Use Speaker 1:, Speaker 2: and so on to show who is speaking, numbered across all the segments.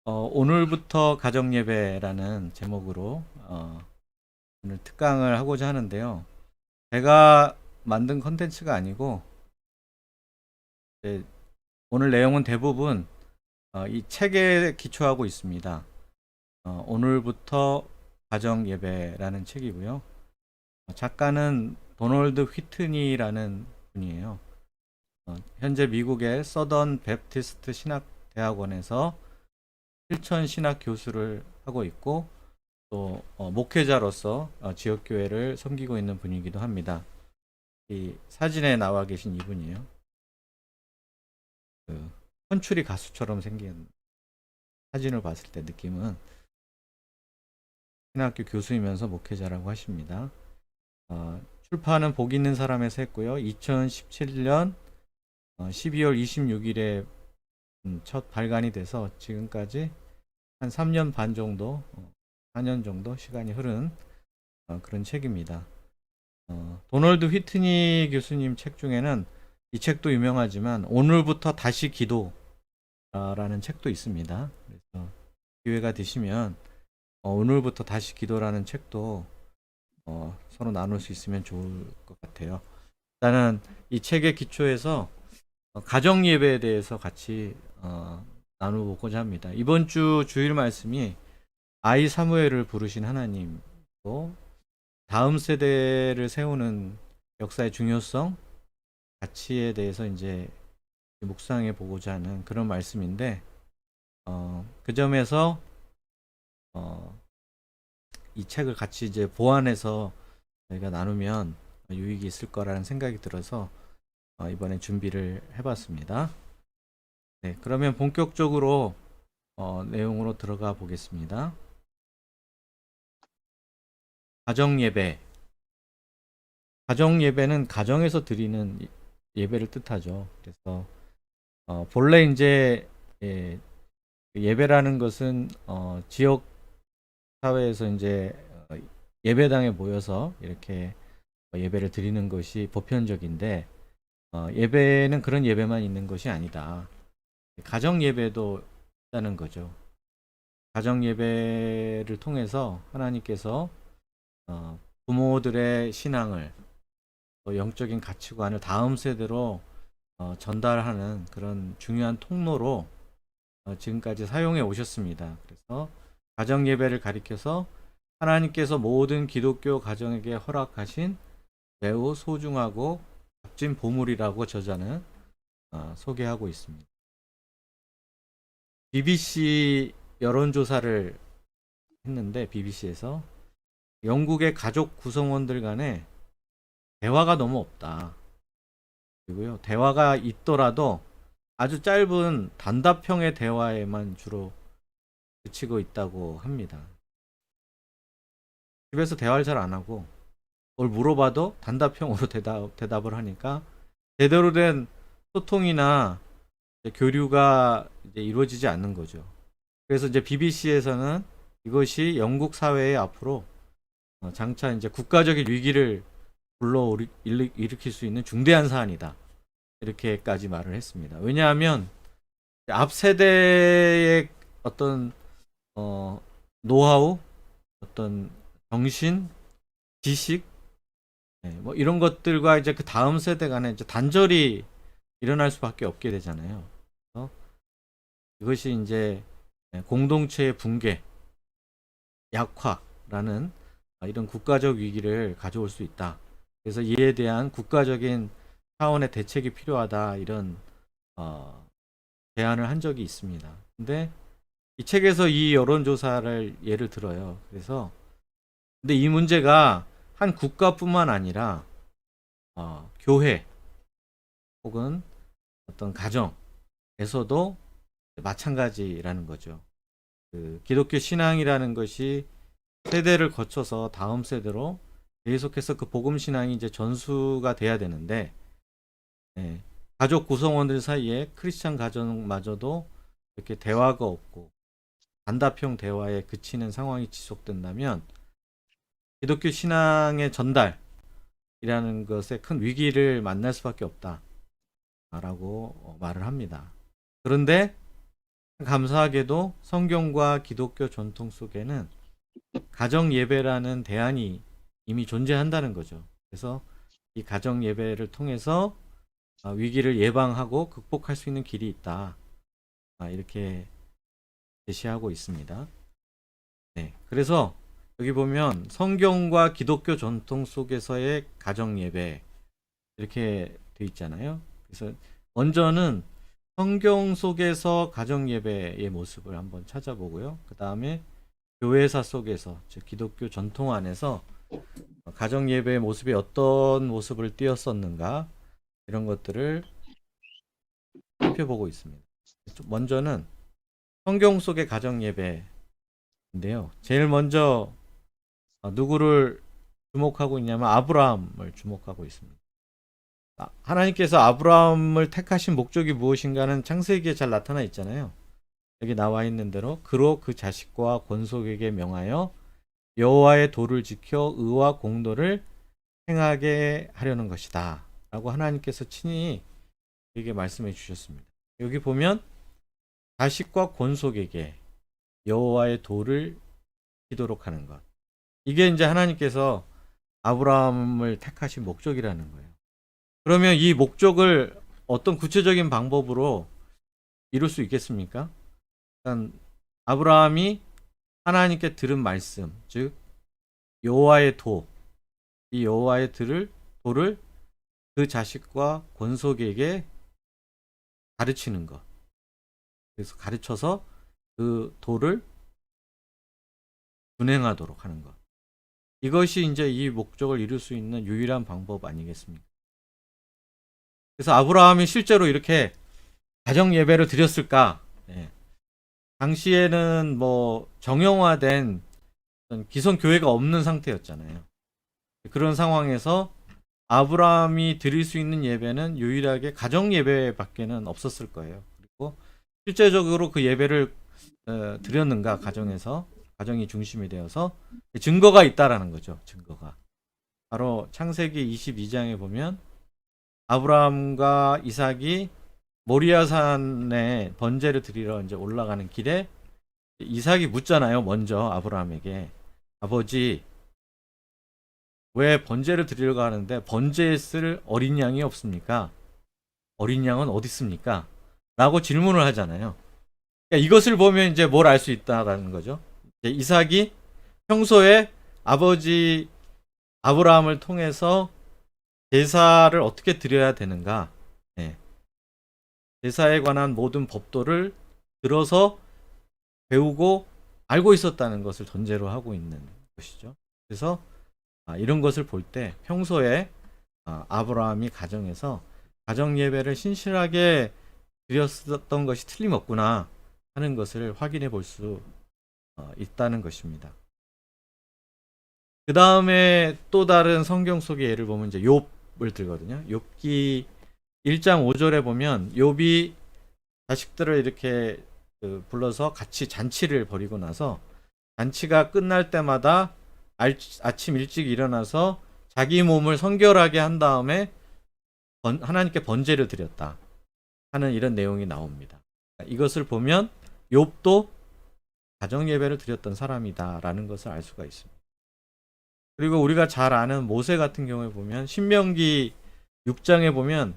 Speaker 1: 오늘부터 가정예배라는 제목으로 오늘 특강을 하고자 하는데요. 제가 만든 컨텐츠가 아니고 이제 오늘 내용은 대부분 이 책에 기초하고 있습니다. 오늘부터 가정예배라는 책이고요. 작가는 도널드 휘트니라는 분이에요. 현재 미국의 서던 베프티스트 신학대학원에서 실천 신학 교수를 하고 있고 또 목회자로서 지역교회를 섬기고 있는 분이기도 합니다. 이 사진에 나와 계신 이분이에요. 그 헌추리 가수처럼 생긴 사진을 봤을 때 느낌은 신학교 교수이면서 목회자라고 하십니다. 출판은 복 있는 사람에서 했고요. 2017년 12월 26일에 첫 발간이 돼서 지금까지 한 3년 반 정도, 4년 정도 시간이 흐른 그런 책입니다. 도널드 휘트니 교수님 책 중에는 이 책도 유명하지만 오늘부터 다시 기도라는 책도 있습니다. 그래서 기회가 되시면 오늘부터 다시 기도라는 책도 서로 나눌 수 있으면 좋을 것 같아요. 일단은 이 책의 기초에서 가정 예배에 대해서 같이 나눠보고자 합니다. 이번 주 주일 말씀이 아이 사무엘을 부르신 하나님도 다음 세대를 세우는 역사의 중요성, 가치에 대해서 이제 묵상해 보고자 하는 그런 말씀인데, 그 점에서 이 책을 같이 이제 보완해서 저희가 나누면 유익이 있을 거라는 생각이 들어서 이번에 준비를 해봤습니다. 네, 그러면 본격적으로 내용으로 들어가 보겠습니다. 가정 예배. 가정 예배는 가정에서 드리는 예배를 뜻하죠. 그래서 본래 이제 예배라는 것은 지역 사회에서 이제 예배당에 모여서 이렇게 예배를 드리는 것이 보편적인데 예배는 그런 예배만 있는 것이 아니다. 가정 예배도 있다는 거죠. 가정 예배를 통해서 하나님께서 부모들의 신앙을 또 영적인 가치관을 다음 세대로 전달하는 그런 중요한 통로로 지금까지 사용해 오셨습니다. 그래서 가정 예배를 가리켜서 하나님께서 모든 기독교 가정에게 허락하신 매우 소중하고 값진 보물이라고 저자는 소개하고 있습니다. BBC 여론조사를 했는데 BBC에서 영국의 가족 구성원들 간에 대화가 너무 없다. 그리고요, 대화가 있더라도 아주 짧은 단답형의 대화에만 주로 그치고 있다고 합니다. 집에서 대화를 잘 안 하고 뭘 물어봐도 단답형으로 대답을 하니까 제대로 된 소통이나 교류가 이제 이루어지지 않는 거죠. 그래서 이제 BBC에서는 이것이 영국 사회에 앞으로 장차 이제 국가적인 위기를 일으킬 수 있는 중대한 사안이다. 이렇게까지 말을 했습니다. 왜냐하면 앞 세대의 어떤 노하우, 어떤 정신, 지식, 뭐 이런 것들과 이제 그 다음 세대 간에 이제 단절이 일어날 수밖에 없게 되잖아요. 그래서 이것이 이제 공동체의 붕괴, 약화라는 이런 국가적 위기를 가져올 수 있다. 그래서 이에 대한 국가적인 차원의 대책이 필요하다. 이런 제안을 한 적이 있습니다. 근데 이 책에서 이 여론조사를 예를 들어요. 그래서 근데 이 문제가 한 국가뿐만 아니라 교회 혹은 어떤 가정에서도 마찬가지라는 거죠. 그 기독교 신앙이라는 것이 세대를 거쳐서 다음 세대로 계속해서 그 복음 신앙이 이제 전수가 돼야 되는데 가족 구성원들 사이에 크리스찬 가정마저도 이렇게 대화가 없고 단답형 대화에 그치는 상황이 지속된다면 기독교 신앙의 전달이라는 것에 큰 위기를 만날 수밖에 없다라고 말을 합니다. 그런데 감사하게도 성경과 기독교 전통 속에는 가정 예배라는 대안이 이미 존재한다는 거죠. 그래서 이 가정 예배를 통해서 위기를 예방하고 극복할 수 있는 길이 있다. 이렇게 제시하고 있습니다. 네, 그래서 여기 보면 성경과 기독교 전통 속에서의 가정 예배 이렇게 돼 있잖아요. 그래서 먼저는 성경 속에서 가정 예배의 모습을 한번 찾아보고요. 그 다음에 교회사 속에서, 즉 기독교 전통 안에서 가정 예배의 모습이 어떤 모습을 띄었었는가 이런 것들을 살펴보고 있습니다. 먼저는 성경 속의 가정 예배인데요. 제일 먼저 누구를 주목하고 있냐면 아브라함을 주목하고 있습니다. 하나님께서 아브라함을 택하신 목적이 무엇인가는 창세기에 잘 나타나 있잖아요. 여기 나와 있는 대로 그로 그 자식과 권속에게 명하여 여호와의 도를 지켜 의와 공도를 행하게 하려는 것이다 라고 하나님께서 친히 이렇게 말씀해 주셨습니다. 여기 보면 자식과 권속에게 여호와의 도를 지키도록 하는 것, 이게 이제 하나님께서 아브라함을 택하신 목적이라는 거예요. 그러면 이 목적을 어떤 구체적인 방법으로 이룰 수 있겠습니까? 일단 아브라함이 하나님께 들은 말씀, 즉 여호와의 도, 이 여호와의 도를 그 자식과 권속에게 가르치는 것. 그래서 가르쳐서 그 도를 준행하도록 하는 것. 이것이 이제 이 목적을 이룰 수 있는 유일한 방법 아니겠습니까? 그래서 아브라함이 실제로 이렇게 가정 예배를 드렸을까? 네. 당시에는 뭐 정형화된 기성 교회가 없는 상태였잖아요. 그런 상황에서 아브라함이 드릴 수 있는 예배는 유일하게 가정 예배밖에는 없었을 거예요. 그리고 실제적으로 그 예배를 드렸는가, 가정이 중심이 되어서 증거가 있다라는 거죠. 증거가 바로 창세기 22장에 보면 아브라함과 이삭이 모리아산에 번제를 드리러 이제 올라가는 길에 이삭이 묻잖아요. 먼저 아브라함에게, 아버지, 왜 번제를 드리러 가는데 번제에 쓸 어린 양이 없습니까? 어린 양은 어디 있습니까? 라고 질문을 하잖아요. 그러니까 이것을 보면 이제 뭘 알 수 있다라는 거죠. 이삭이 평소에 아버지 아브라함을 통해서 제사를 어떻게 드려야 되는가, 네. 제사에 관한 모든 법도를 들어서 배우고 알고 있었다는 것을 전제로 하고 있는 것이죠. 그래서 이런 것을 볼 때 평소에 아브라함이 가정에서 가정 예배를 신실하게 드렸었던 것이 틀림없구나 하는 것을 확인해 볼 수 있다는 것입니다. 그 다음에 또 다른 성경 속의 예를 보면 이제 욥을 들거든요. 욥기 1장 5절에 보면 욥이 자식들을 이렇게 불러서 같이 잔치를 벌이고 나서 잔치가 끝날 때마다 아침 일찍 일어나서 자기 몸을 성결하게 한 다음에 하나님께 번제를 드렸다 하는 이런 내용이 나옵니다. 이것을 보면 욥도 가정 예배를 드렸던 사람이다라는 것을 알 수가 있습니다. 그리고 우리가 잘 아는 모세 같은 경우에 보면 신명기 6장에 보면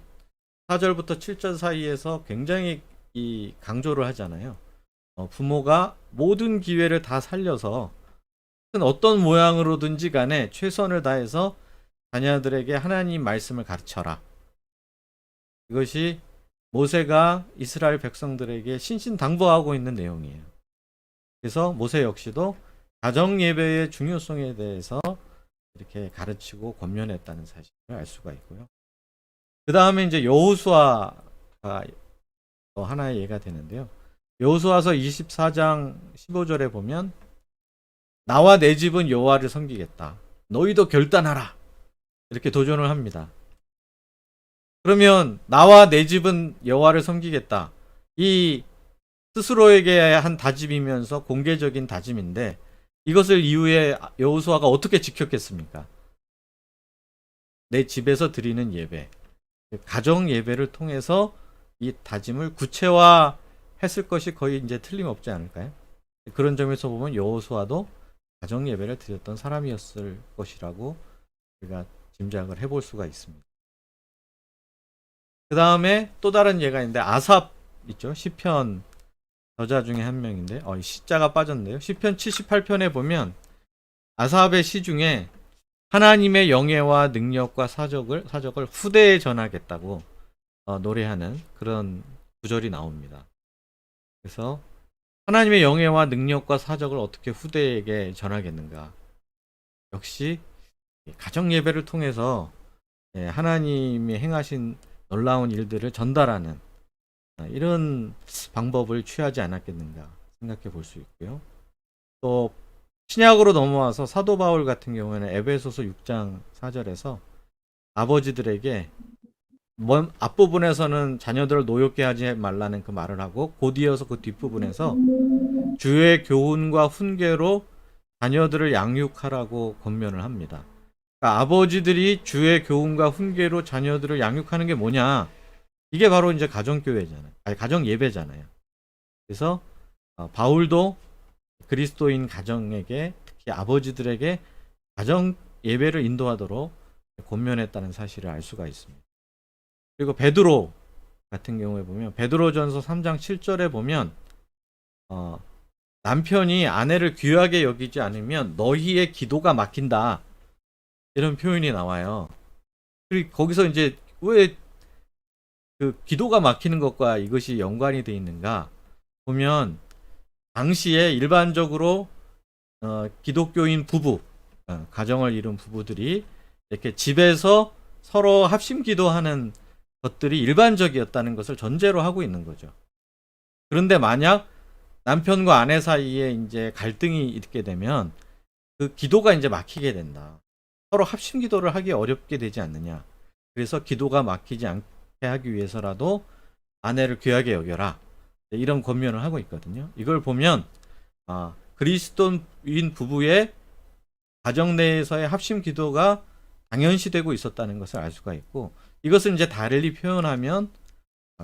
Speaker 1: 4절부터 7절 사이에서 굉장히 강조를 하잖아요. 부모가 모든 기회를 다 살려서 어떤 모양으로든지 간에 최선을 다해서 자녀들에게 하나님 말씀을 가르쳐라. 이것이 모세가 이스라엘 백성들에게 신신당부하고 있는 내용이에요. 그래서 모세 역시도 가정 예배의 중요성에 대해서 이렇게 가르치고 권면했다는 사실을 알 수가 있고요. 그 다음에 이제 여호수아가 또 하나의 예가 되는데요. 여호수아서 24장 15절에 보면 나와 내 집은 여호와를 섬기겠다. 너희도 결단하라. 이렇게 도전을 합니다. 그러면 나와 내 집은 여호와를 섬기겠다. 이 스스로에게 한 다짐이면서 공개적인 다짐인데 이것을 이후에 여호수아가 어떻게 지켰겠습니까? 내 집에서 드리는 예배, 가정 예배를 통해서 이 다짐을 구체화해 했을 것이 거의 이제 틀림없지 않을까요? 그런 점에서 보면 여호수아도 가정 예배를 드렸던 사람이었을 것이라고 우리가 짐작을 해볼 수가 있습니다. 그 다음에 또 다른 예가 있는데 아삽 있죠? 시편 저자 중에 한 명인데 시자가 빠졌네요. 시편 78편에 보면 아삽의 시 중에 하나님의 영예와 능력과 사적을 후대에 전하겠다고 노래하는 그런 구절이 나옵니다. 그래서 하나님의 영예와 능력과 사적을 어떻게 후대에게 전하겠는가? 역시 가정 예배를 통해서 하나님이 행하신 놀라운 일들을 전달하는 이런 방법을 취하지 않았겠는가 생각해 볼 수 있고요. 또 신약으로 넘어와서 사도 바울 같은 경우에는 에베소서 6장 4절에서 아버지들에게 앞부분에서는 자녀들을 노엽게 하지 말라는 그 말을 하고 곧 이어서 그 뒷부분에서 주의 교훈과 훈계로 자녀들을 양육하라고 권면을 합니다. 그러니까 아버지들이 주의 교훈과 훈계로 자녀들을 양육하는 게 뭐냐? 이게 바로 이제 가정교회잖아요. 가정 예배잖아요. 그래서 바울도 그리스도인 가정에게 특히 아버지들에게 가정 예배를 인도하도록 권면했다는 사실을 알 수가 있습니다. 그리고 베드로 같은 경우에 보면 베드로전서 3장 7절에 보면 남편이 아내를 귀하게 여기지 않으면 너희의 기도가 막힌다 이런 표현이 나와요. 그리고 거기서 이제 왜 그 기도가 막히는 것과 이것이 연관이 돼 있는가 보면 당시에 일반적으로 기독교인 부부 가정을 이룬 부부들이 이렇게 집에서 서로 합심 기도하는 것들이 일반적이었다는 것을 전제로 하고 있는 거죠. 그런데 만약 남편과 아내 사이에 이제 갈등이 있게 되면 그 기도가 이제 막히게 된다. 서로 합심 기도를 하기 어렵게 되지 않느냐. 그래서 기도가 막히지 않게 하기 위해서라도 아내를 귀하게 여겨라. 이런 권면을 하고 있거든요. 이걸 보면 그리스도인 부부의 가정 내에서의 합심 기도가 당연시되고 있었다는 것을 알 수가 있고 이것을 이제 달리 표현하면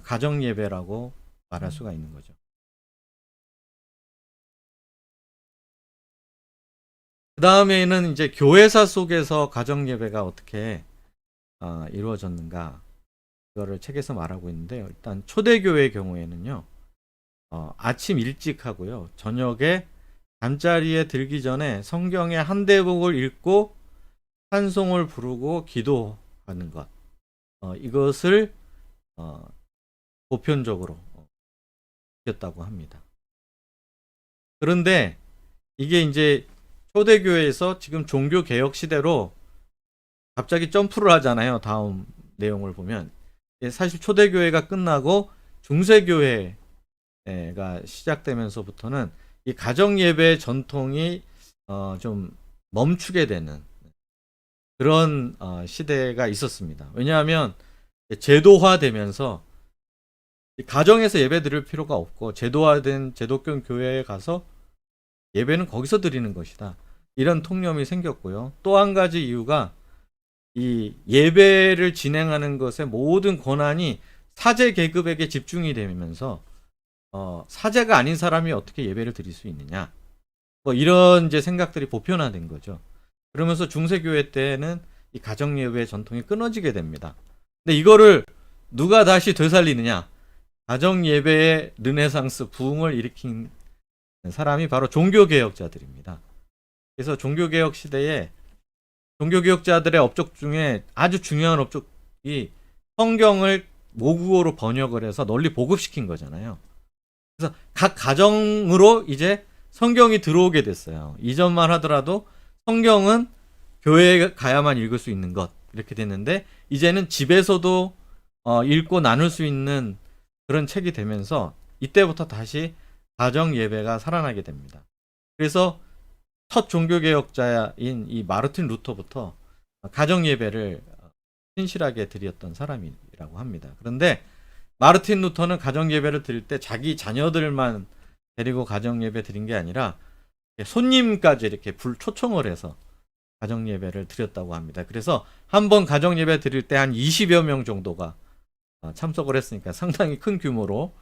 Speaker 1: 가정 예배라고 말할 수가 있는 거죠. 그 다음에는 이제 교회사 속에서 가정 예배가 어떻게 이루어졌는가 이거를 책에서 말하고 있는데요. 일단 초대교회의 경우에는요. 아침 일찍 하고요. 저녁에 잠자리에 들기 전에 성경의 한 대목을 읽고 찬송을 부르고 기도하는 것. 이것을 보편적으로 했다고 합니다. 그런데 이게 이제 초대교회에서 지금 종교개혁 시대로 갑자기 점프를 하잖아요. 다음 내용을 보면. 사실 초대교회가 끝나고 중세교회가 시작되면서부터는 이 가정예배 전통이 좀 멈추게 되는 그런 시대가 있었습니다. 왜냐하면 제도화되면서 가정에서 예배 드릴 필요가 없고 제도화된 제도권 교회에 가서 예배는 거기서 드리는 것이다. 이런 통념이 생겼고요. 또 한 가지 이유가 이 예배를 진행하는 것의 모든 권한이 사제 계급에게 집중이 되면서 사제가 아닌 사람이 어떻게 예배를 드릴 수 있느냐. 뭐 이런 이제 생각들이 보편화된 거죠. 그러면서 중세교회 때는 이 가정 예배의 전통이 끊어지게 됩니다. 근데 이거를 누가 다시 되살리느냐? 가정 예배의 르네상스 부흥을 일으킨 사람이 바로 종교개혁자들입니다. 그래서 종교개혁 시대에 종교개혁자들의 업적 중에 아주 중요한 업적이 성경을 모국어로 번역을 해서 널리 보급시킨 거잖아요. 그래서 각 가정으로 이제 성경이 들어오게 됐어요. 이전만 하더라도 성경은 교회에 가야만 읽을 수 있는 것 이렇게 됐는데 이제는 집에서도 읽고 나눌 수 있는 그런 책이 되면서 이때부터 다시 가정 예배가 살아나게 됩니다. 그래서 첫 종교개혁자인 이 마르틴 루터부터 가정 예배를 신실하게 드렸던 사람이라고 합니다. 그런데 마르틴 루터는 가정 예배를 드릴 때 자기 자녀들만 데리고 가정 예배 드린 게 아니라 손님까지 이렇게 초청을 해서 가정 예배를 드렸다고 합니다. 그래서 한 번 가정 예배 드릴 때 한 20여 명 정도가 참석을 했으니까 상당히 큰 규모로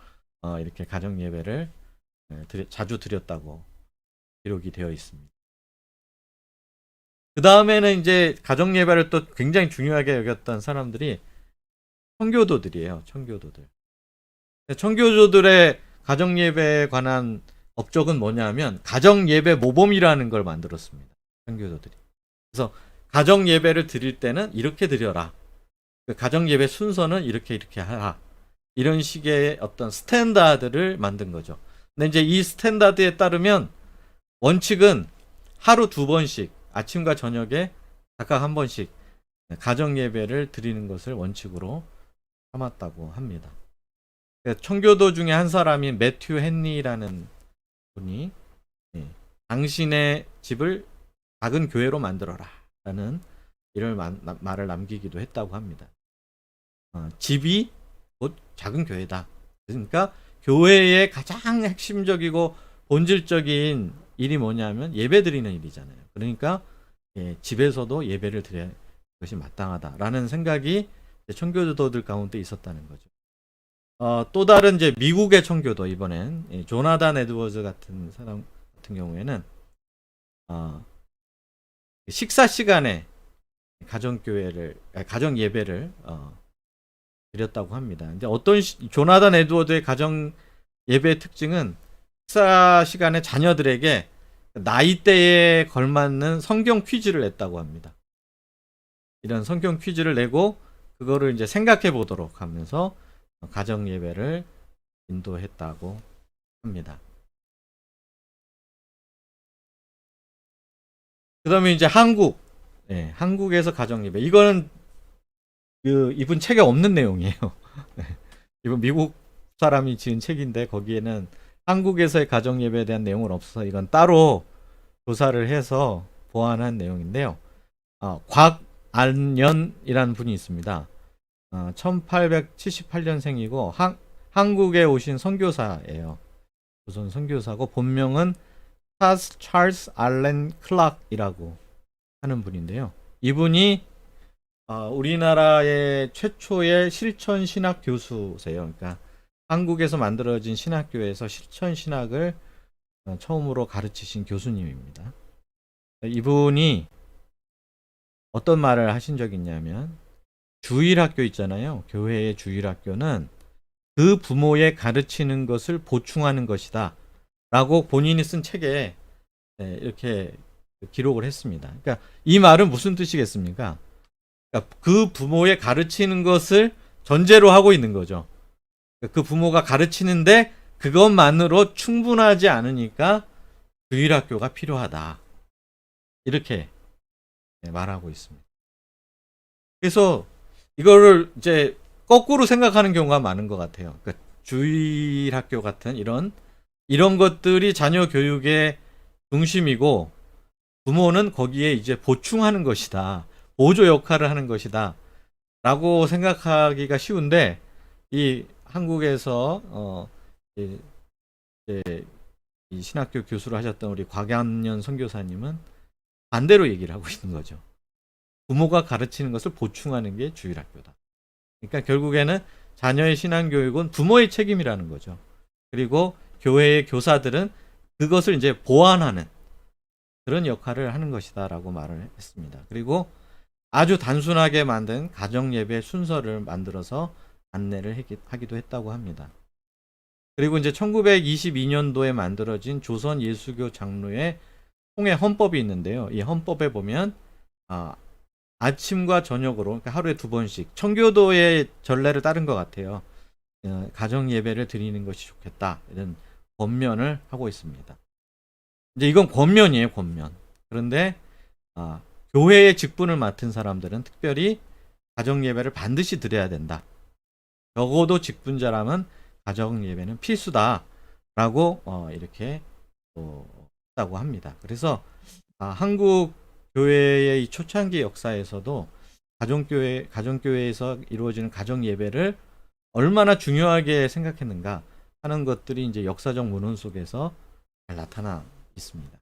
Speaker 1: 이렇게 가정 예배를 자주 드렸다고 기록이 되어 있습니다. 그 다음에는 이제 가정 예배를 또 굉장히 중요하게 여겼던 사람들이 청교도들이에요. 청교도들. 청교도들의 가정 예배에 관한 업적은 뭐냐면 가정 예배 모범이라는 걸 만들었습니다. 청교도들이. 그래서 가정 예배를 드릴 때는 이렇게 드려라. 그 가정 예배 순서는 이렇게 하라. 이런 식의 어떤 스탠다드를 만든 거죠. 근데 이제 이 스탠다드에 따르면 원칙은 하루 2번씩 아침과 저녁에 각각 한 번씩 가정 예배를 드리는 것을 원칙으로 삼았다고 합니다. 청교도 중에 한 사람인 매튜 헨리라는 분이 당신의 집을 작은 교회로 만들어라 라는 이런 말을 남기기도 했다고 합니다. 집이 곧 작은 교회다. 그러니까 교회의 가장 핵심적이고 본질적인 일이 뭐냐면 예배 드리는 일이잖아요. 그러니까 집에서도 예배를 드려야 것이 마땅하다라는 생각이 청교도들 가운데 있었다는 거죠. 또 다른 이제 미국의 청교도 이번엔 조나단 에드워즈 같은 사람 같은 경우에는 식사 시간에 가정 예배를 드렸다고 합니다. 이제 조나단 에드워드의 가정 예배의 특징은 식사 시간에 자녀들에게 나이대에 걸맞는 성경 퀴즈를 냈다고 합니다. 이런 성경 퀴즈를 내고 그거를 이제 생각해 보도록 하면서 가정 예배를 인도했다고 합니다. 그다음에 이제 한국에서 가정 예배. 이거는 이분 책에 없는 내용이에요. 이분 미국 사람이 지은 책인데 거기에는 한국에서의 가정 예배에 대한 내용은 없어서 이건 따로 조사를 해서 보완한 내용인데요. 곽안연이라는 분이 있습니다. 1878년생이고 한국에 오신 선교사예요. 조선 선교사고 본명은 찰스 알렌 클락이라고 하는 분인데요. 이분이 우리나라의 최초의 실천 신학 교수세요. 그러니까 한국에서 만들어진 신학교에서 실천 신학을 처음으로 가르치신 교수님입니다. 이분이 어떤 말을 하신 적이 있냐면 주일학교 있잖아요. 교회의 주일학교는 그 부모의 가르치는 것을 보충하는 것이다 라고 본인이 쓴 책에 이렇게 기록을 했습니다. 그러니까 이 말은 무슨 뜻이겠습니까? 그러니까 그 부모의 가르치는 것을 전제로 하고 있는 거죠. 그 부모가 가르치는데 그것만으로 충분하지 않으니까 주일학교가 필요하다. 이렇게 말하고 있습니다. 그래서 이거를 이제 거꾸로 생각하는 경우가 많은 것 같아요. 그러니까 주일학교 같은 이런 것들이 자녀 교육의 중심이고 부모는 거기에 이제 보충하는 것이다. 보조 역할을 하는 것이다. 라고 생각하기가 쉬운데 이 한국에서 이 신학교 교수를 하셨던 우리 곽양년 선교사님은 반대로 얘기를 하고 있는 거죠. 부모가 가르치는 것을 보충하는 게 주일학교다. 그러니까 결국에는 자녀의 신앙교육은 부모의 책임이라는 거죠. 그리고 교회의 교사들은 그것을 이제 보완하는 그런 역할을 하는 것이다라고 말을 했습니다. 그리고 아주 단순하게 만든 가정예배 순서를 만들어서 안내를 하기도 했다고 합니다. 그리고 이제 1922년도에 만들어진 조선 예수교 장로의 통해 헌법이 있는데요. 이 헌법에 보면 아침과 저녁으로 그러니까 하루에 2번씩 청교도의 전례를 따른 것 같아요. 가정 예배를 드리는 것이 좋겠다 이런 권면을 하고 있습니다. 이제 이건 권면이에요, 권면. 그런데 교회의 직분을 맡은 사람들은 특별히 가정 예배를 반드시 드려야 된다. 적어도 직분자라면 가정 예배는 필수다라고 이렇게 했다고 합니다. 그래서 한국 교회의 이 초창기 역사에서도 가정교회에서 이루어지는 가정 예배를 얼마나 중요하게 생각했는가 하는 것들이 이제 역사적 문헌 속에서 잘 나타나 있습니다.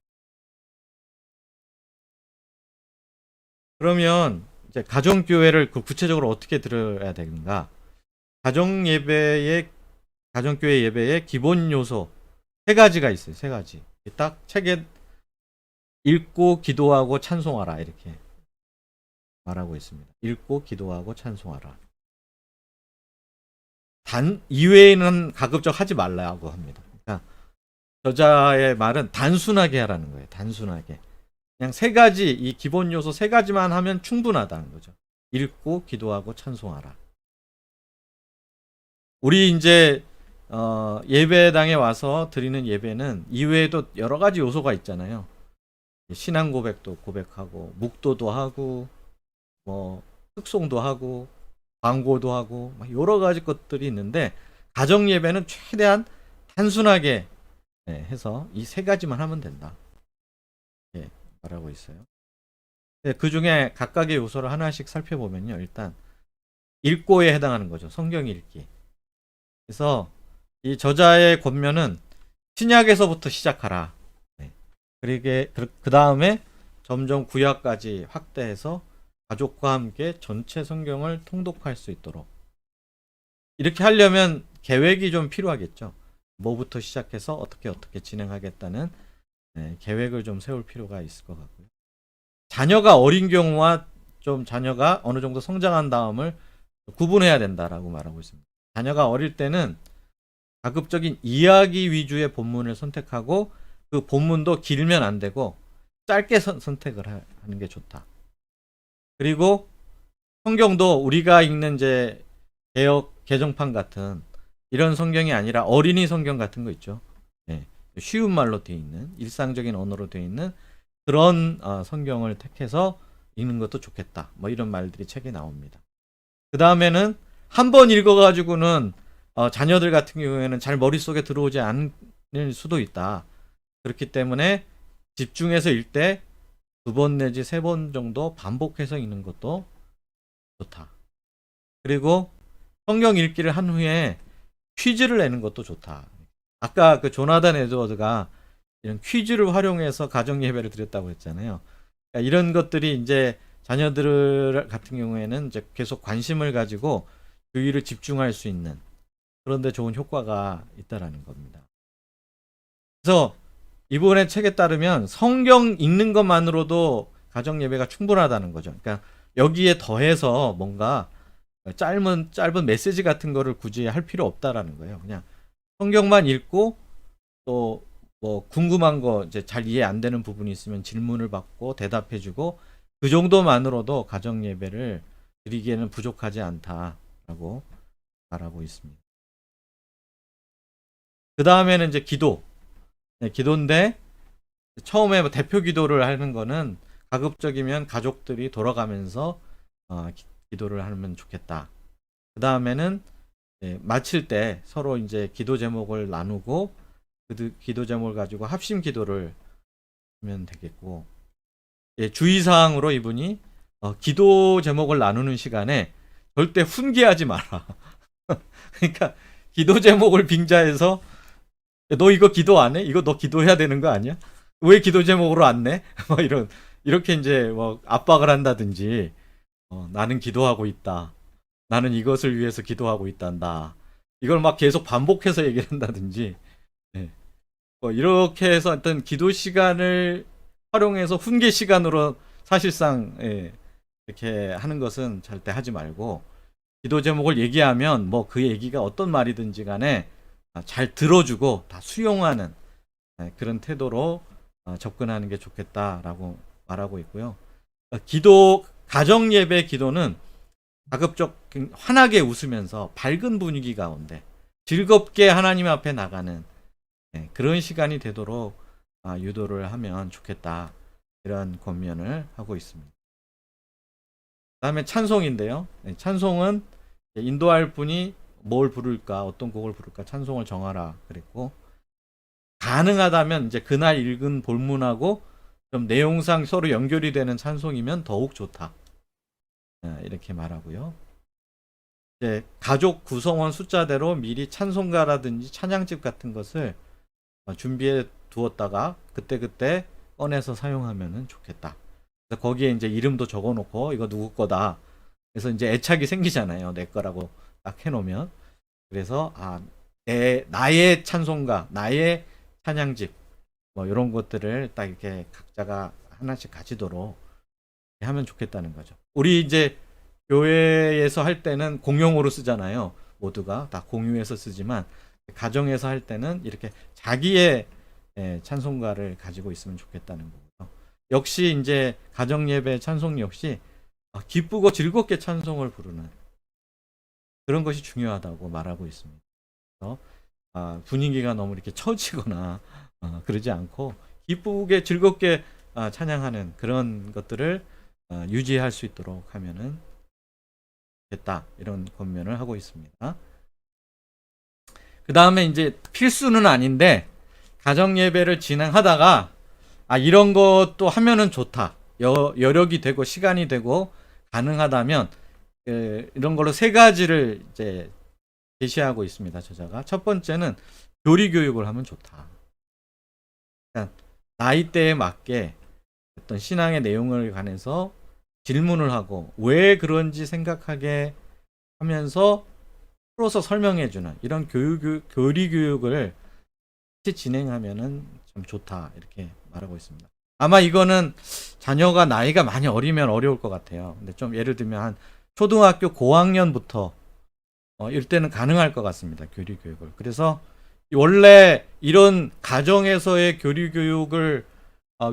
Speaker 1: 그러면 이제 가정교회를 구체적으로 어떻게 들어야 되는가? 가정 예배의 가정교회 예배의 기본 요소 세 가지가 있어요. 세 가지. 딱 책에 읽고 기도하고 찬송하라 이렇게 말하고 있습니다. 읽고 기도하고 찬송하라. 단 이외에는 가급적 하지 말라고 합니다. 그러니까 저자의 말은 단순하게 하라는 거예요. 단순하게. 그냥 세 가지, 이 기본 요소 세 가지만 하면 충분하다는 거죠. 읽고 기도하고 찬송하라. 우리 이제 예배당에 와서 드리는 예배는 이외에도 여러 가지 요소가 있잖아요. 신앙 고백도 고백하고 묵도도 하고 뭐 흑송도 하고 광고도 하고 여러 가지 것들이 있는데 가정 예배는 최대한 단순하게 해서 이 세 가지만 하면 된다. 말하고 있어요. 그 중에 각각의 요소를 하나씩 살펴보면요. 일단 읽고에 해당하는 거죠. 성경 읽기. 그래서 이 저자의 권면은 신약에서부터 시작하라. 그리고 그 다음에 점점 구약까지 확대해서 가족과 함께 전체 성경을 통독할 수 있도록. 이렇게 하려면 계획이 좀 필요하겠죠. 뭐부터 시작해서 어떻게 진행하겠다는 계획을 좀 세울 필요가 있을 것 같고요. 자녀가 어린 경우와 좀 자녀가 어느 정도 성장한 다음을 구분해야 된다라고 말하고 있습니다. 자녀가 어릴 때는 가급적인 이야기 위주의 본문을 선택하고 그 본문도 길면 안 되고 짧게 선택을 하는 게 좋다. 그리고 성경도 우리가 읽는 이제 개역 개정판 같은 이런 성경이 아니라 어린이 성경 같은 거 있죠. 쉬운 말로 되어 있는 일상적인 언어로 되어 있는 그런 성경을 택해서 읽는 것도 좋겠다. 뭐 이런 말들이 책에 나옵니다. 그 다음에는 한 번 읽어가지고는 자녀들 같은 경우에는 잘 머릿속에 들어오지 않을 수도 있다. 그렇기 때문에 집중해서 읽되 2번 내지 3번 정도 반복해서 읽는 것도 좋다. 그리고 성경 읽기를 한 후에 퀴즈를 내는 것도 좋다. 아까 그 조나단 에드워드가 이런 퀴즈를 활용해서 가정 예배를 드렸다고 했잖아요. 그러니까 이런 것들이 이제 자녀들 같은 경우에는 이제 계속 관심을 가지고 교의를 집중할 수 있는 그런데 좋은 효과가 있다라는 겁니다. 그래서 이번에 책에 따르면 성경 읽는 것만으로도 가정 예배가 충분하다는 거죠. 그러니까 여기에 더해서 뭔가 짧은 메시지 같은 거를 굳이 할 필요 없다라는 거예요. 그냥 성경만 읽고 또 뭐 궁금한 거 이제 잘 이해 안 되는 부분이 있으면 질문을 받고 대답해주고 그 정도만으로도 가정 예배를 드리기에는 부족하지 않다라고 말하고 있습니다. 그 다음에는 이제 기도. 기도인데 처음에 뭐 대표 기도를 하는 거는 가급적이면 가족들이 돌아가면서 기도를 하면 좋겠다. 그 다음에는 마칠 때 서로 이제 기도 제목을 나누고 그 기도 제목을 가지고 합심 기도를 하면 되겠고, 주의사항으로 이분이 기도 제목을 나누는 시간에 절대 훈계하지 마라. 그러니까 기도 제목을 빙자해서 너 이거 기도 안 해? 이거 너 기도해야 되는 거 아니야? 왜 기도 제목으로 안 내? 뭐 이렇게 이제 뭐 압박을 한다든지, 나는 기도하고 있다. 나는 이것을 위해서 기도하고 있단다. 이걸 막 계속 반복해서 얘기를 한다든지, 이렇게 해서 어떤 기도 시간을 활용해서 훈계 시간으로 사실상 이렇게 하는 것은 절대 하지 말고, 기도 제목을 얘기하면 뭐 그 얘기가 어떤 말이든지 간에 잘 들어주고 다 수용하는 그런 태도로 접근하는 게 좋겠다라고 말하고 있고요. 가정 예배 기도는 가급적 환하게 웃으면서 밝은 분위기 가운데 즐겁게 하나님 앞에 나가는 그런 시간이 되도록 유도를 하면 좋겠다. 이런 권면을 하고 있습니다. 그다음에 찬송인데요. 찬송은 인도할 분이 뭘 부를까, 어떤 곡을 부를까 찬송을 정하라 그랬고, 가능하다면 이제 그날 읽은 본문하고 좀 내용상 서로 연결이 되는 찬송이면 더욱 좋다. 이렇게 말하고요. 이제 가족 구성원 숫자대로 미리 찬송가라든지 찬양집 같은 것을 준비해 두었다가 그때 꺼내서 사용하면 좋겠다. 그래서 거기에 이제 이름도 적어놓고 이거 누구 거다. 그래서 이제 애착이 생기잖아요. 내 거라고 딱 해놓으면. 그래서 나의 찬송가, 나의 찬양집, 뭐 이런 것들을 딱 이렇게 각자가 하나씩 가지도록 하면 좋겠다는 거죠. 우리 이제 교회에서 할 때는 공용으로 쓰잖아요. 모두가 다 공유해서 쓰지만 가정에서 할 때는 이렇게 자기의 찬송가를 가지고 있으면 좋겠다는 거고요. 역시 이제 가정 예배 찬송 역시 기쁘고 즐겁게 찬송을 부르는 그런 것이 중요하다고 말하고 있습니다. 그래서 분위기가 너무 이렇게 처지거나 그러지 않고 기쁘게 즐겁게 찬양하는 그런 것들을 유지할 수 있도록 하면은 좋겠다, 이런 권면을 하고 있습니다. 그 다음에 이제 필수는 아닌데 가정 예배를 진행하다가 이런 것도 하면은 좋다, 여력이 되고 시간이 되고 가능하다면 이런 걸로 세 가지를 이제 제시하고 있습니다. 저자가 첫 번째는 교리 교육을 하면 좋다. 그러니까 나이대에 맞게 어떤 신앙의 내용을 관해서 질문을 하고 왜 그런지 생각하게 하면서 풀어서 설명해주는 이런 교리 교육을 같이 진행하면은 참 좋다, 이렇게 말하고 있습니다. 아마 이거는 자녀가 나이가 많이 어리면 어려울 것 같아요. 근데 좀 예를 들면 한 초등학교 고학년부터 이때는 가능할 것 같습니다. 교리 교육을. 그래서 원래 이런 가정에서의 교리 교육을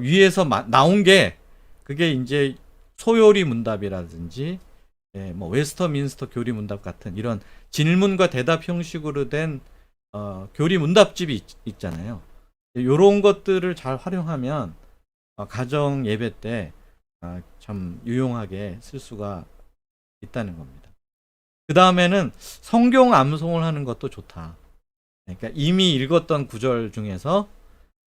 Speaker 1: 위에서 나온 게 그게 이제 소요리 문답이라든지 뭐 웨스터민스터 교리 문답 같은 이런 질문과 대답 형식으로 된 교리 문답집이 있잖아요. 이런 것들을 잘 활용하면 가정 예배 때 참 유용하게 쓸 수가 있다는 겁니다. 그 다음에는 성경 암송을 하는 것도 좋다. 그러니까 이미 읽었던 구절 중에서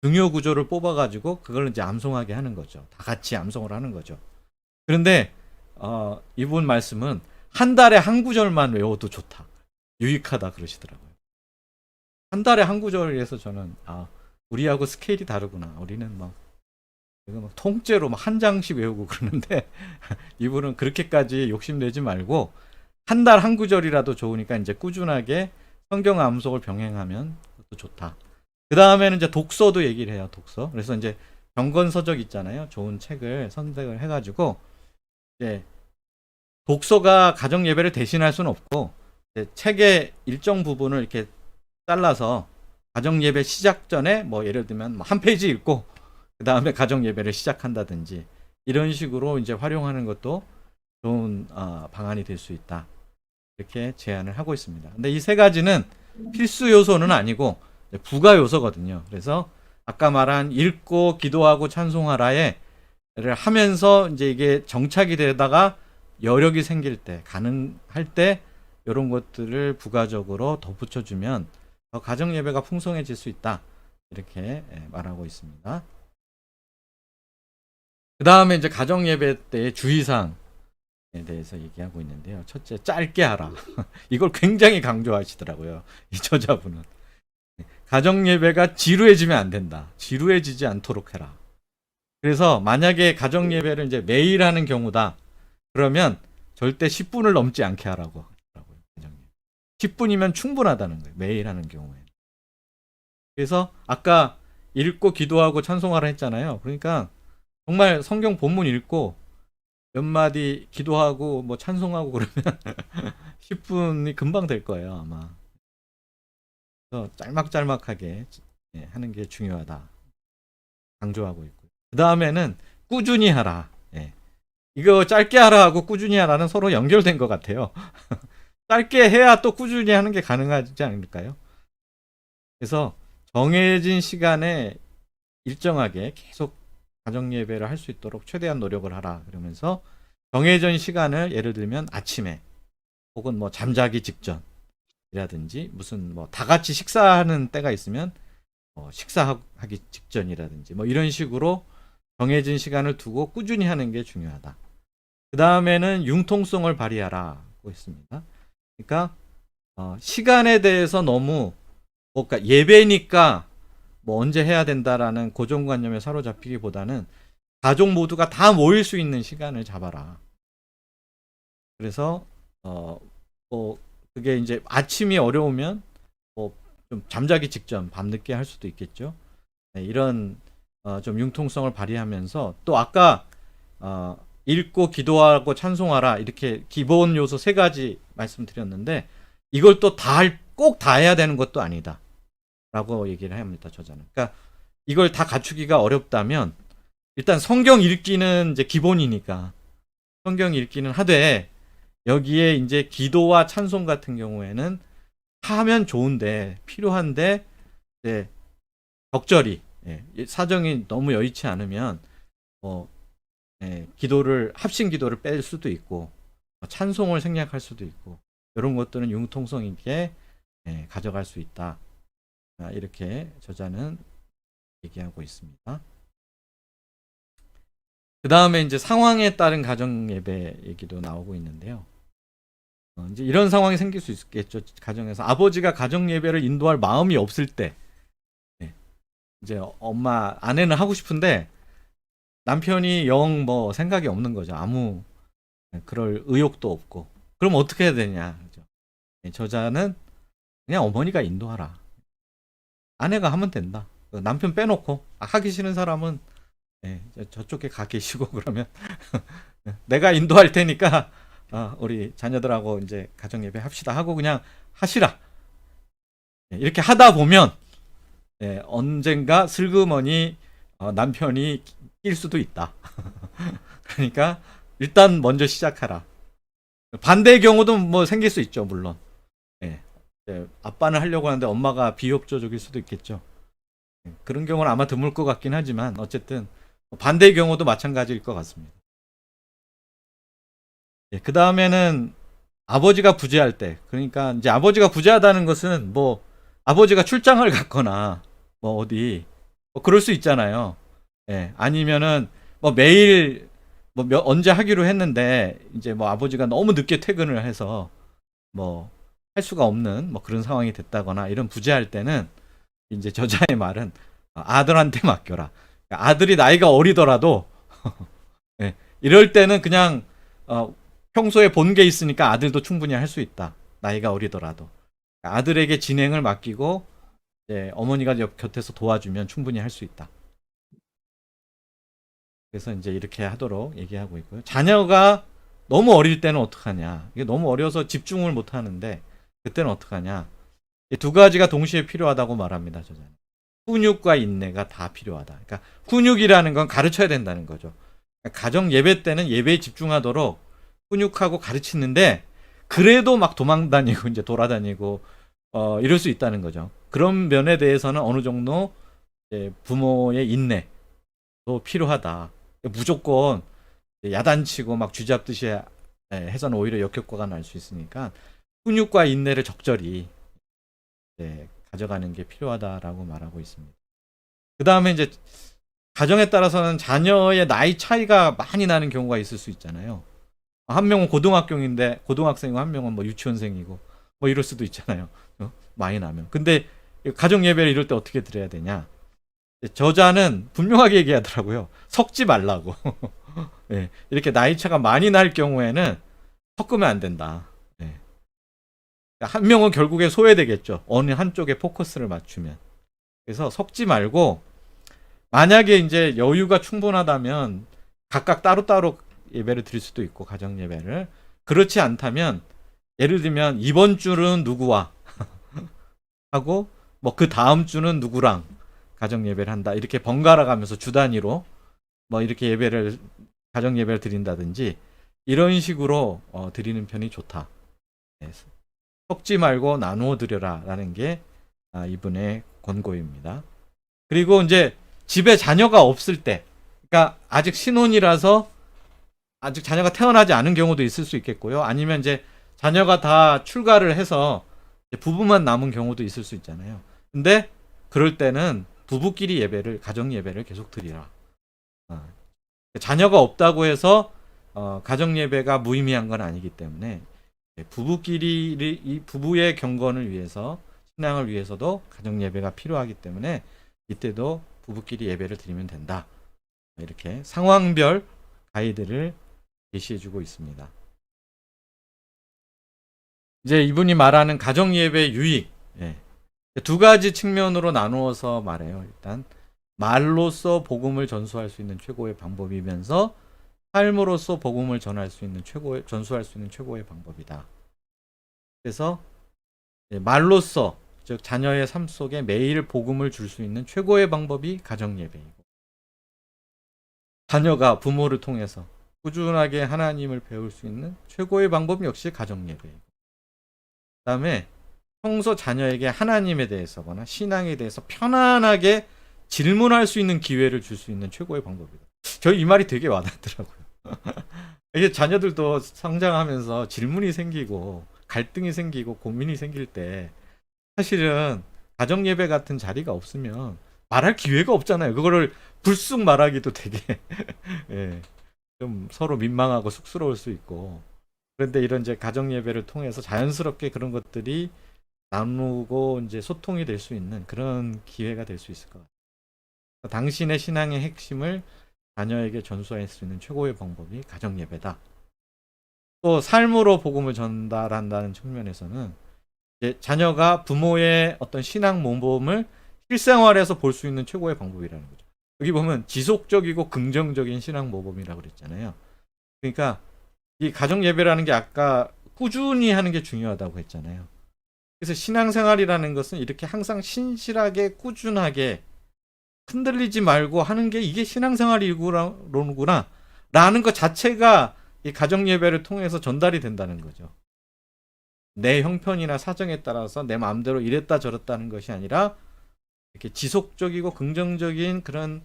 Speaker 1: 중요 구절을 뽑아가지고 그걸 이제 암송하게 하는 거죠. 다 같이 암송을 하는 거죠. 그런데 이분 말씀은 한 달에 한 구절만 외워도 좋다, 유익하다 그러시더라고요. 한 달에 한 구절에서 저는 우리하고 스케일이 다르구나. 우리는 막 통째로 막 한 장씩 외우고 그러는데 이분은 그렇게까지 욕심내지 말고 한 달 한 구절이라도 좋으니까 이제 꾸준하게 성경 암송을 병행하면 그것도 좋다. 그 다음에는 이제 독서도 얘기를 해요. 독서. 그래서 이제 경건서적 있잖아요. 좋은 책을 선택을 해가지고 이제 독서가 가정 예배를 대신할 수는 없고 책의 일정 부분을 이렇게 잘라서 가정 예배 시작 전에 뭐 예를 들면 한 페이지 읽고 그 다음에 가정 예배를 시작한다든지 이런 식으로 이제 활용하는 것도 좋은 방안이 될 수 있다, 이렇게 제안을 하고 있습니다. 근데 이 세 가지는 필수 요소는 아니고 부가 요소거든요. 그래서 아까 말한 읽고 기도하고 찬송하라를 하면서 이제 이게 정착이 되다가 여력이 생길 때, 가능할 때 이런 것들을 부가적으로 덧붙여주면 가정 예배가 풍성해질 수 있다, 이렇게 말하고 있습니다. 그 다음에 이제 가정 예배 때의 주의사항에 대해서 얘기하고 있는데요. 첫째, 짧게 하라. 이걸 굉장히 강조하시더라고요, 이 저자분은. 가정 예배가 지루해지면 안 된다. 지루해지지 않도록 해라. 그래서 만약에 가정 예배를 이제 매일 하는 경우다, 그러면 절대 10분을 넘지 않게 하라고 하더라고요. 10분이면 충분하다는 거예요, 매일 하는 경우에. 그래서 아까 읽고 기도하고 찬송하라 했잖아요. 그러니까 정말 성경 본문 읽고 몇 마디 기도하고 뭐 찬송하고 그러면 10분이 금방 될 거예요, 아마. 그래서 짤막짤막하게 하는 게 중요하다, 강조하고 있고요. 그 다음에는 꾸준히 하라. 이거 짧게 하라 하고 꾸준히 하라는 서로 연결된 것 같아요. 짧게 해야 또 꾸준히 하는 게 가능하지 않을까요? 그래서 정해진 시간에 일정하게 계속 가정 예배를 할 수 있도록 최대한 노력을 하라, 그러면서 정해진 시간을 예를 들면 아침에 혹은 뭐 잠자기 직전이라든지 무슨 뭐 다 같이 식사하는 때가 있으면 식사하기 직전이라든지 뭐 이런 식으로 정해진 시간을 두고 꾸준히 하는 게 중요하다. 그 다음에는 융통성을 발휘하라고 했습니다. 그러니까 시간에 대해서 너무 그러니까 예배니까 뭐 언제 해야 된다라는 고정관념에 사로잡히기보다는 가족 모두가 다 모일 수 있는 시간을 잡아라. 그래서 그게 이제 아침이 어려우면 뭐 좀 잠자기 직전 밤늦게 할 수도 있겠죠. 네, 이런 좀 융통성을 발휘하면서 또 아까 읽고 기도하고 찬송하라 이렇게 기본 요소 세 가지 말씀드렸는데 이걸 또 꼭 다 해야 되는 것도 아니다 라고 얘기를 합니다. 저자는. 그러니까 이걸 다 갖추기가 어렵다면 일단 성경 읽기는 이제 기본이니까 성경 읽기는 하되 여기에 이제 기도와 찬송 같은 경우에는 하면 좋은데 필요한데 이제 적절히 사정이 너무 여의치 않으면 기도를 합심 기도를 뺄 수도 있고 찬송을 생략할 수도 있고 이런 것들은 융통성 있게 가져갈 수 있다. 이렇게 저자는 얘기하고 있습니다. 그 다음에 이제 상황에 따른 가정 예배 얘기도 나오고 있는데요. 이제 이런 상황이 생길 수 있겠죠. 가정에서 아버지가 가정 예배를 인도할 마음이 없을 때, 이제 아내는 하고 싶은데 남편이 영 뭐 생각이 없는 거죠. 아무 그럴 의욕도 없고. 그럼 어떻게 해야 되냐? 저자는 그냥 어머니가 인도하라. 아내가 하면 된다. 남편 빼놓고 하기 싫은 사람은 저쪽에 가 계시고 그러면 내가 인도할 테니까 우리 자녀들하고 이제 가정 예배 합시다 하고 그냥 하시라. 이렇게 하다 보면 언젠가 슬그머니 남편이 낄 수도 있다. 그러니까 일단 먼저 시작하라. 반대의 경우도 뭐 생길 수 있죠, 물론. 아빠는 하려고 하는데 엄마가 비협조적일 수도 있겠죠. 그런 경우는 아마 드물 것 같긴 하지만 어쨌든 반대의 경우도 마찬가지일 것 같습니다. 그 다음에는 아버지가 부재할 때, 그러니까 이제 아버지가 부재하다는 것은 뭐 아버지가 출장을 갔거나 뭐 어디 뭐 그럴 수 있잖아요. 아니면은 뭐 매일 뭐 언제 하기로 했는데 이제 뭐 아버지가 너무 늦게 퇴근을 해서 뭐 할 수가 없는 뭐 그런 상황이 됐다거나 이런 부재할 때는 이제 저자의 말은 아들한테 맡겨라. 아들이 나이가 어리더라도 이럴 때는 그냥 평소에 본 게 있으니까 아들도 충분히 할 수 있다. 나이가 어리더라도 아들에게 진행을 맡기고 어머니가 옆 곁에서 도와주면 충분히 할 수 있다. 그래서 이제 이렇게 하도록 얘기하고 있고요. 자녀가 너무 어릴 때는 어떡하냐? 이게 너무 어려서 집중을 못 하는데 그때는 어떡하냐? 이 두 가지가 동시에 필요하다고 말합니다. 저자는. 훈육과 인내가 다 필요하다. 그러니까 훈육이라는 건 가르쳐야 된다는 거죠. 그러니까 가정 예배 때는 예배에 집중하도록 훈육하고 가르치는데 그래도 막 도망다니고 이제 돌아다니고 이럴 수 있다는 거죠. 그런 면에 대해서는 어느 정도 부모의 인내도 필요하다. 무조건 야단치고 막 쥐잡듯이 해서는 오히려 역효과가 날 수 있으니까 훈육과 인내를 적절히 가져가는 게 필요하다라고 말하고 있습니다. 그 다음에 이제 가정에 따라서는 자녀의 나이 차이가 많이 나는 경우가 있을 수 있잖아요. 한 명은 고등학생이고 한 명은 뭐 유치원생이고 뭐 이럴 수도 있잖아요. 많이 나면. 근데 가정 예배를 이럴 때 어떻게 드려야 되냐? 저자는 분명하게 얘기하더라고요. 섞지 말라고. 이렇게 나이 차가 많이 날 경우에는 섞으면 안 된다. 한 명은 결국에 소외되겠죠. 어느 한쪽에 포커스를 맞추면. 그래서 섞지 말고 만약에 이제 여유가 충분하다면 각각 따로따로 예배를 드릴 수도 있고 가정 예배를. 그렇지 않다면 예를 들면 이번 주는 누구와 하고 뭐 그 다음 주는 누구랑 가정 예배를 한다. 이렇게 번갈아 가면서 주 단위로 뭐 이렇게 가정 예배를 드린다든지 이런 식으로 드리는 편이 좋다. 섞지 말고 나누어 드려라라는 게 이분의 권고입니다. 그리고 이제 집에 자녀가 없을 때, 그러니까 아직 신혼이라서 아직 자녀가 태어나지 않은 경우도 있을 수 있겠고요. 아니면 이제 자녀가 다 출가를 해서 부부만 남은 경우도 있을 수 있잖아요. 근데 그럴 때는 부부끼리 가정 예배를 계속 드리라. 자녀가 없다고 해서 가정 예배가 무의미한 건 아니기 때문에 부부끼리 이 부부의 경건을 위해서 신앙을 위해서도 가정 예배가 필요하기 때문에 이때도 부부끼리 예배를 드리면 된다. 이렇게 상황별 가이드를 제시해주고 있습니다. 이제 이분이 말하는 가정 예배 유익, 두 가지 측면으로 나누어서 말해요. 일단 말로써 복음을 전수할 수 있는 최고의 방법이면서 삶으로써 복음을 전수할 수 있는 최고의 방법이다. 그래서 말로써, 즉 자녀의 삶 속에 매일 복음을 줄 수 있는 최고의 방법이 가정 예배이고, 자녀가 부모를 통해서 꾸준하게 하나님을 배울 수 있는 최고의 방법 역시 가정 예배이고, 그다음에 평소 자녀에게 하나님에 대해서거나 신앙에 대해서 편안하게 질문할 수 있는 기회를 줄 수 있는 최고의 방법이다. 저희 이 말이 되게 와닿더라고요. 이게 자녀들도 성장하면서 질문이 생기고 갈등이 생기고 고민이 생길 때 사실은 가정 예배 같은 자리가 없으면 말할 기회가 없잖아요. 그거를 불쑥 말하기도 되게 예, 좀 서로 민망하고 쑥스러울 수 있고, 그런데 이런 이제 가정 예배를 통해서 자연스럽게 그런 것들이 나누고 이제 소통이 될 수 있는 그런 기회가 될 수 있을 것 같아요. 당신의 신앙의 핵심을 자녀에게 전수할 수 있는 최고의 방법이 가정 예배다. 또 삶으로 복음을 전달한다는 측면에서는 이제 자녀가 부모의 어떤 신앙 모범을 실생활에서 볼 수 있는 최고의 방법이라는 거죠. 여기 보면 지속적이고 긍정적인 신앙 모범이라고 그랬잖아요. 그러니까 이 가정 예배라는 게 아까 꾸준히 하는 게 중요하다고 했잖아요. 그래서 신앙생활이라는 것은 이렇게 항상 신실하게 꾸준하게 흔들리지 말고 하는 게 이게 신앙생활이구나 라는 것 자체가 이 가정 예배를 통해서 전달이 된다는 거죠. 내 형편이나 사정에 따라서 내 마음대로 이랬다 저랬다 하는 것이 아니라 이렇게 지속적이고 긍정적인 그런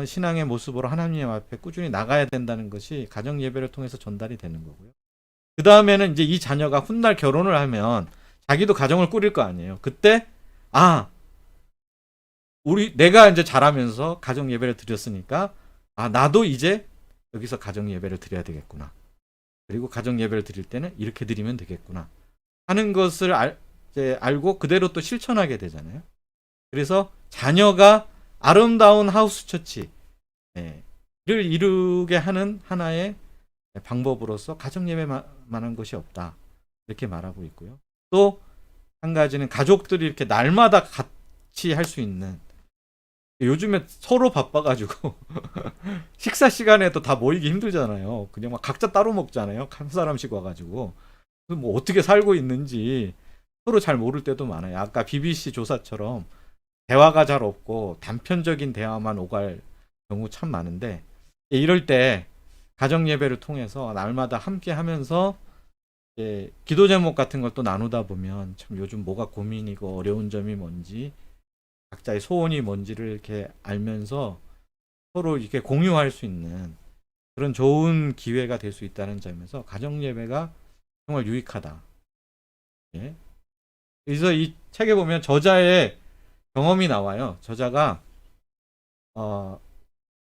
Speaker 1: 신앙의 모습으로 하나님 앞에 꾸준히 나가야 된다는 것이 가정 예배를 통해서 전달이 되는 거고요. 그 다음에는 이제 이 자녀가 훗날 결혼을 하면 자기도 가정을 꾸릴 거 아니에요. 그때 내가 이제 자라면서 가정 예배를 드렸으니까 나도 이제 여기서 가정 예배를 드려야 되겠구나. 그리고 가정 예배를 드릴 때는 이렇게 드리면 되겠구나 하는 것을 이제 알고 그대로 또 실천하게 되잖아요. 그래서 자녀가 아름다운 하우스 처치를 이루게 하는 하나의 방법으로서 가정 예배만한 것이 없다. 이렇게 말하고 있고요. 또 한 가지는 가족들이 이렇게 날마다 같이 할 수 있는, 요즘에 서로 바빠가지고 식사 시간에도 다 모이기 힘들잖아요. 그냥 막 각자 따로 먹잖아요. 한 사람씩 와가지고 뭐 어떻게 살고 있는지 서로 잘 모를 때도 많아요. 아까 BBC 조사처럼 대화가 잘 없고 단편적인 대화만 오갈 경우 참 많은데, 이럴 때 가정 예배를 통해서 날마다 함께 하면서 기도 제목 같은 걸 또 나누다 보면 참 요즘 뭐가 고민이고 어려운 점이 뭔지 각자의 소원이 뭔지를 이렇게 알면서 서로 이렇게 공유할 수 있는 그런 좋은 기회가 될 수 있다는 점에서 가정 예배가 정말 유익하다. 예. 그래서 이 책에 보면 저자의 경험이 나와요. 저자가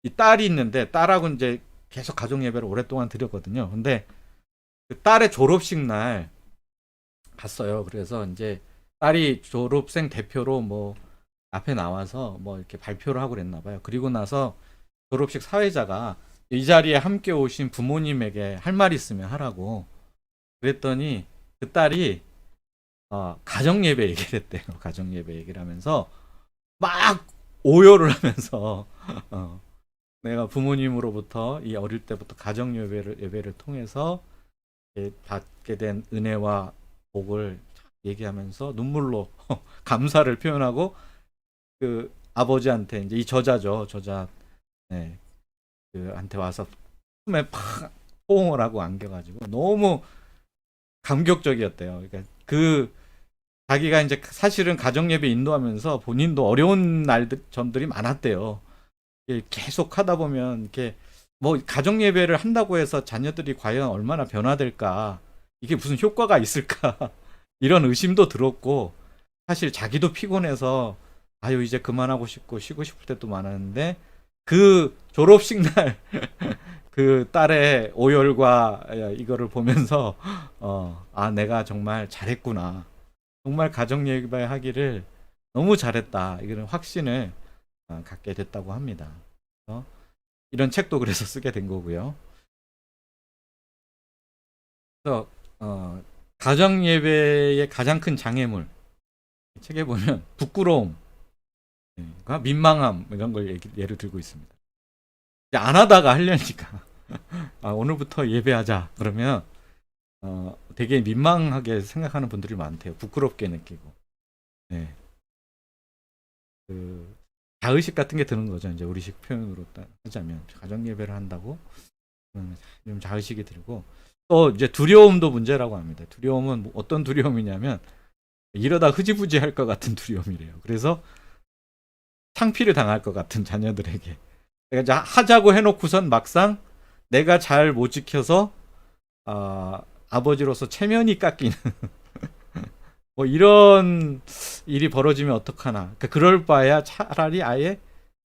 Speaker 1: 이 딸이 있는데 딸하고 이제 계속 가정 예배를 오랫동안 드렸거든요. 근데 그 딸의 졸업식 날 갔어요. 그래서 이제 딸이 졸업생 대표로 뭐 앞에 나와서 뭐 이렇게 발표를 하고 그랬나 봐요. 그리고 나서 졸업식 사회자가 이 자리에 함께 오신 부모님에게 할 말 있으면 하라고 그랬더니 그 딸이 가정 예배 얘기를 했대요. 가정 예배 얘기를 하면서 막 오열을 하면서 내가 부모님으로부터 이 어릴 때부터 가정 예배를 통해서 받게 된 은혜와 복을 얘기하면서 눈물로 감사를 표현하고, 그 아버지한테 이제 이 저자죠. 그한테 와서 품에 팍 포옹을 하고 안겨가지고 너무 감격적이었대요. 그러니까 자기가 이제 사실은 가정 예배 인도하면서 본인도 어려운 점들이 많았대요. 계속 하다 보면 이렇게 뭐 가정 예배를 한다고 해서 자녀들이 과연 얼마나 변화될까, 이게 무슨 효과가 있을까 이런 의심도 들었고, 사실 자기도 피곤해서 이제 그만하고 싶고 쉬고 싶을 때도 많았는데, 그 졸업식 날 그 딸의 오열과 이거를 보면서 내가 정말 잘했구나, 정말 가정 예배 하기를 너무 잘했다, 이런 확신을 갖게 됐다고 합니다. 이런 책도 그래서 쓰게 된 거고요. 그래서 가정 예배의 가장 큰 장애물, 책에 보면 부끄러움과 민망함 이런 걸 예를 들고 있습니다. 안 하다가 하려니까 오늘부터 예배하자 그러면 되게 민망하게 생각하는 분들이 많대요. 부끄럽게 느끼고. 네. 그 자의식 같은 게 드는 거죠. 이제 우리식 표현으로 하자면 가정 예배를 한다고 좀 자의식이 들고 또 이제 두려움도 문제라고 합니다. 두려움은 어떤 두려움이냐면 이러다 흐지부지 할 것 같은 두려움이래요. 그래서 창피를 당할 것 같은 자녀들에게 그러니까 하자고 해놓고선 막상 내가 잘 못 지켜서 아버지로서 체면이 깎이는 뭐 이런 일이 벌어지면 어떡하나. 그러니까 그럴 바에야 차라리 아예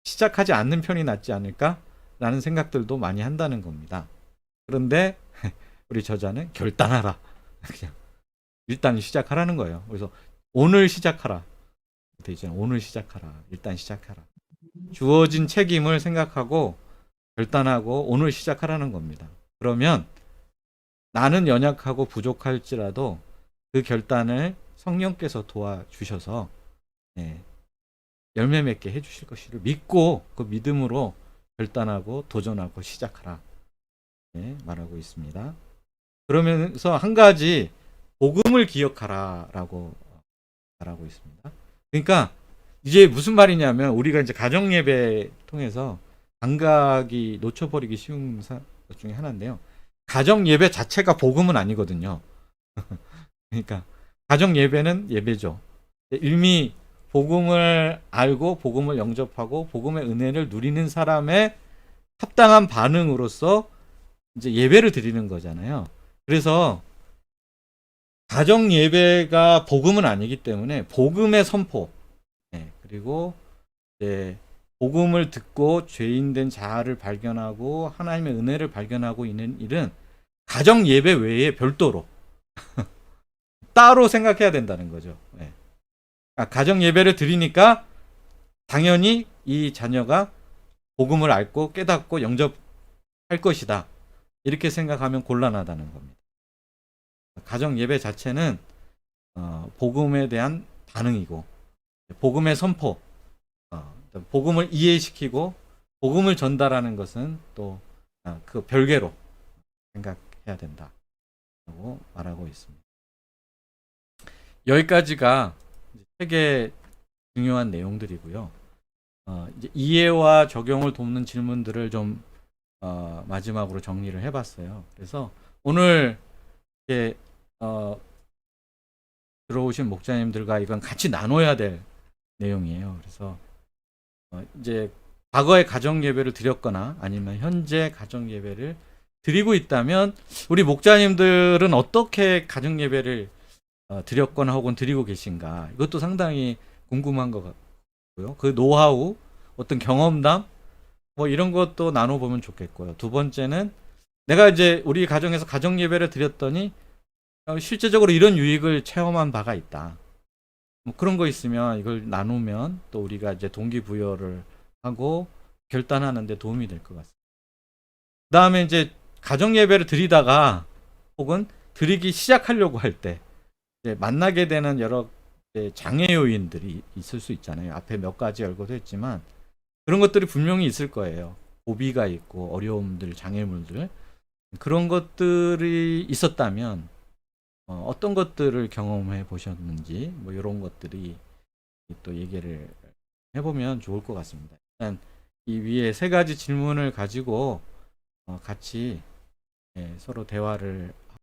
Speaker 1: 시작하지 않는 편이 낫지 않을까라는 생각들도 많이 한다는 겁니다. 그런데 우리 저자는 결단하라. 그냥 일단 시작하라는 거예요. 그래서 오늘 시작하라. 되죠. 오늘 시작하라. 일단 시작하라. 주어진 책임을 생각하고 결단하고 오늘 시작하라는 겁니다. 그러면 나는 연약하고 부족할지라도 그 결단을 성령께서 도와주셔서 열매 맺게 해주실 것을 믿고 그 믿음으로 결단하고 도전하고 시작하라 말하고 있습니다. 그러면서 한 가지 복음을 기억하라라고 말하고 있습니다. 그러니까 이제 무슨 말이냐면 우리가 이제 가정 예배 통해서 감각이 놓쳐버리기 쉬운 것 중에 하나인데요. 가정 예배 자체가 복음은 아니거든요. 그러니까 가정 예배는 예배죠. 이미 복음을 알고 복음을 영접하고 복음의 은혜를 누리는 사람의 합당한 반응으로서 이제 예배를 드리는 거잖아요. 그래서 가정 예배가 복음은 아니기 때문에 복음의 선포 그리고 이제 복음을 듣고 죄인된 자아를 발견하고 하나님의 은혜를 발견하고 있는 일은 가정 예배 외에 별도로 따로 생각해야 된다는 거죠. 가정 예배를 드리니까 당연히 이 자녀가 복음을 알고 깨닫고 영접할 것이다. 이렇게 생각하면 곤란하다는 겁니다. 가정 예배 자체는 복음에 대한 반응이고 복음의 선포, 복음을 이해시키고 복음을 전달하는 것은 또 그 별개로 생각해야 된다고 말하고 있습니다. 여기까지가 책의 중요한 내용들이고요. 이제 이해와 적용을 돕는 질문들을 좀 마지막으로 정리를 해봤어요. 그래서 오늘 이렇게 들어오신 목자님들과 이건 같이 나눠야 될 내용이에요. 그래서 이제 과거에 가정 예배를 드렸거나 아니면 현재 가정 예배를 드리고 있다면 우리 목자님들은 어떻게 가정 예배를 드렸거나 혹은 드리고 계신가 이것도 상당히 궁금한 것 같고요. 그 노하우, 어떤 경험담 뭐 이런 것도 나눠보면 좋겠고요. 두 번째는 내가 이제 우리 가정에서 가정 예배를 드렸더니 실제적으로 이런 유익을 체험한 바가 있다. 뭐 그런 거 있으면 이걸 나누면 또 우리가 이제 동기부여를 하고 결단하는 데 도움이 될 것 같습니다. 그 다음에 이제 가정 예배를 드리다가 혹은 드리기 시작하려고 할 때 만나게 되는 여러 장애 요인들이 있을 수 있잖아요. 앞에 몇 가지 열거도 했지만 그런 것들이 분명히 있을 거예요. 고비가 있고 어려움들, 장애물들 그런 것들이 있었다면 어떤 것들을 경험해 보셨는지 뭐 이런 것들이 또 얘기를 해보면 좋을 것 같습니다. 일단 이 위에 세 가지 질문을 가지고 같이 서로 대화를